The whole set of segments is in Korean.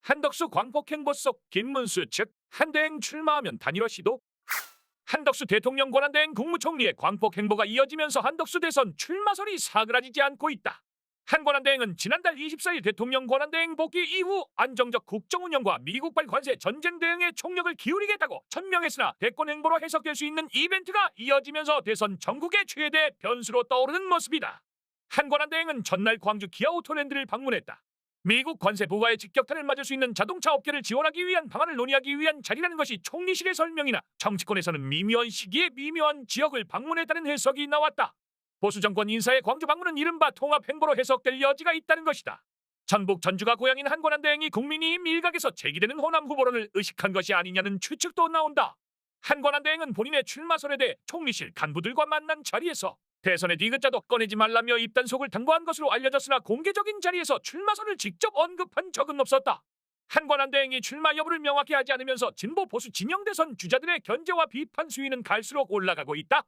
한덕수 광폭행보 속 김문수 측 한대행 출마하면 단일화 시도. 한덕수 대통령 권한대행 국무총리의 광폭행보가 이어지면서 한덕수 대선 출마설이 사그라지지 않고 있다. 한 권한대행은 지난달 24일 대통령 권한대행 복귀 이후 안정적 국정운영과 미국발 관세 전쟁 대응에 총력을 기울이겠다고 천명했으나 대권 행보로 해석될 수 있는 이벤트가 이어지면서 대선 전국의 최대 변수로 떠오르는 모습이다. 한 권한대행은 전날 광주 기아 오토랜드를 방문했다. 미국 관세 부과의 직격탄을 맞을 수 있는 자동차 업계를 지원하기 위한 방안을 논의하기 위한 자리라는 것이 총리실의 설명이나 정치권에서는 미묘한 시기에 미묘한 지역을 방문했다는 해석이 나왔다. 보수 정권 인사의 광주 방문은 이른바 통합 행보로 해석될 여지가 있다는 것이다. 전북 전주가 고향인 한 권한대행이 국민의힘 일각에서 제기되는 호남 후보론을 의식한 것이 아니냐는 추측도 나온다. 한 권한대행은 본인의 출마설에 대해 총리실 간부들과 만난 자리에서 대선의 디귿자도 꺼내지 말라며 입단속을 당부한 것으로 알려졌으나 공개적인 자리에서 출마설을 직접 언급한 적은 없었다. 한 권한대행이 출마 여부를 명확히 하지 않으면서 진보 보수 진영 대선 주자들의 견제와 비판 수위는 갈수록 올라가고 있다.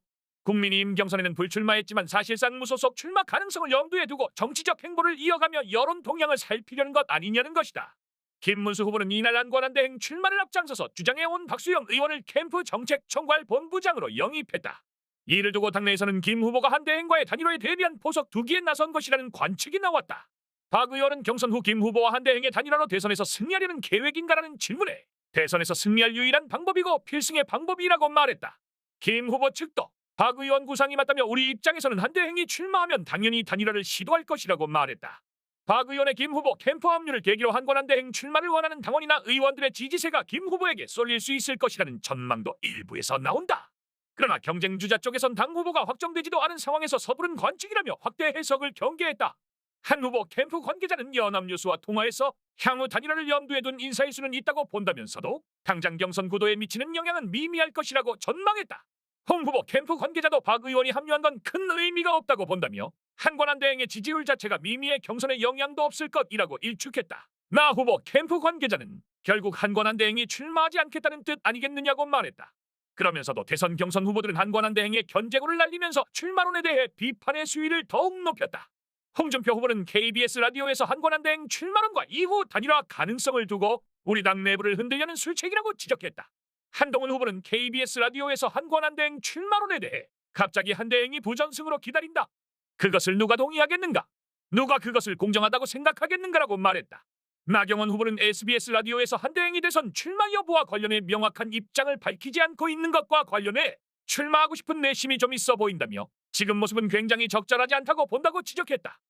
국민의힘 경선에는 불출마했지만 사실상 무소속 출마 가능성을 염두에 두고 정치적 행보를 이어가며 여론 동향을 살피려는 것 아니냐는 것이다. 김문수 후보는 이날 한 권한대행 출마를 앞장서서 주장해온 박수영 의원을 캠프 정책총괄 본부장으로 영입했다. 이를 두고 당내에서는 김 후보가 한 대행과의 단일화에 대비한 포석 두기에 나선 것이라는 관측이 나왔다. 박 의원은 경선 후 김 후보와 한 대행의 단일화로 대선에서 승리하려는 계획인가라는 질문에 대선에서 승리할 유일한 방법이고 필승의 방법이라고 말했다. 김 후보 측도 박 의원 구상이 맞다며 우리 입장에서는 한 대행이 출마하면 당연히 단일화를 시도할 것이라고 말했다. 박 의원의 김 후보 캠프 합류를 계기로 한 권한대행 출마를 원하는 당원이나 의원들의 지지세가 김 후보에게 쏠릴 수 있을 것이라는 전망도 일부에서 나온다. 그러나 경쟁주자 쪽에선 당 후보가 확정되지도 않은 상황에서 서두른 관측이라며 확대 해석을 경계했다. 한 후보 캠프 관계자는 연합뉴스와 통화에서 향후 단일화를 염두에 둔 인사의 수는 있다고 본다면서도 당장 경선 구도에 미치는 영향은 미미할 것이라고 전망했다. 홍 후보 캠프 관계자도 박 의원이 합류한 건 큰 의미가 없다고 본다며 한 권한대행의 지지율 자체가 미미해 경선에 영향도 없을 것이라고 일축했다. 나 후보 캠프 관계자는 결국 한 권한대행이 출마하지 않겠다는 뜻 아니겠느냐고 말했다. 그러면서도 대선 경선 후보들은 한 권한대행의 견제구를 날리면서 출마론에 대해 비판의 수위를 더욱 높였다. 홍준표 후보는 KBS 라디오에서 한 권한대행 출마론과 이후 단일화 가능성을 두고 우리 당 내부를 흔들려는 술책이라고 지적했다. 한동훈 후보는 KBS 라디오에서 한 권한대행 출마론에 대해 갑자기 한 대행이 부전승으로 기다린다. 그것을 누가 동의하겠는가? 누가 그것을 공정하다고 생각하겠는가라고 말했다. 나경원 후보는 SBS 라디오에서 한 대행이 대선 출마 여부와 관련해 명확한 입장을 밝히지 않고 있는 것과 관련해 출마하고 싶은 내심이 좀 있어 보인다며 지금 모습은 굉장히 적절하지 않다고 본다고 지적했다.